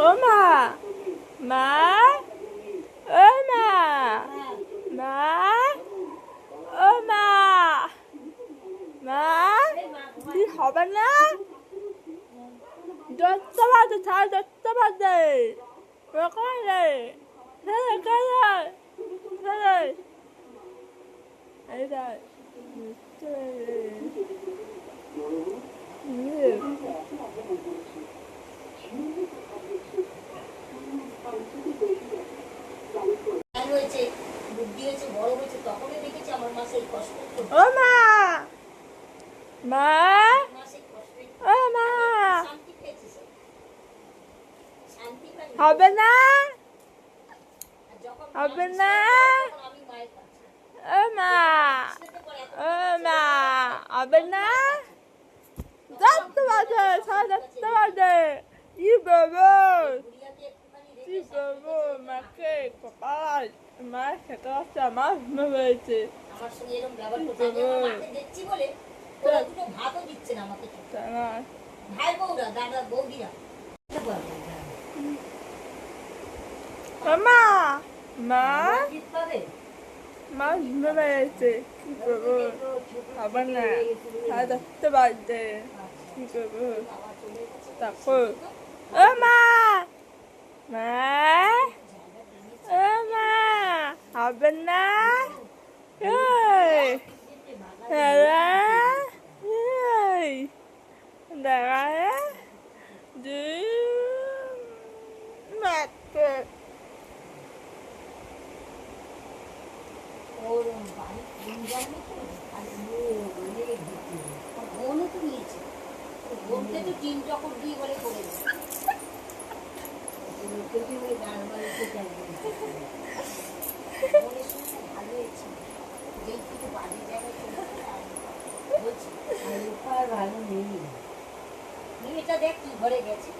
ওমা মা ও মা মা ও মা মা কি হবে না দশটা বাজে সাড়ে 10টা বাজে ওখানে এই দেখ হয়েছে বুদ্ধি হয়েছে বড় হয়েছে তখনই দেখেছি আমার মা সেই কষ্ট ও মা মা ও মা শান্তি পেয়েছে শান্তি পাই হবে না যখন হবে না আমি মায়ের কাছে ও মা ও মা হবে না 10টা বাজে সাড়ে 10টা বাজে কি বলবো কি বলবো মাকে কপাল মা খেতে আসছে আমার হয়েছে আমার সঙ্গে এরকম ব্যবহার করছে আমি আমার মাকে দেখছি বলে ওরা দুটো ভাতও দিচ্ছে না আমাকে ভাই বউরা দাদা বৌদিরা মা মা জিত পাবে মা হয়েছে কি করবো হবে না সাড়ে 10টা বাজে কি করবো তারপর ও মা মা ও মা হবে না এই দাদা এই দাদা দুই মাত্র ওর বাড়ি কোন জায়গায় আর বোনও তো নিয়েছে বোনকে তো টিন চকর দিয়ে বলে করে ভালো হয়েছে যেই থেকে বাড়ির জায়গায় বলছি ভালো নেই এটা দেখ কি ঘরে গেছে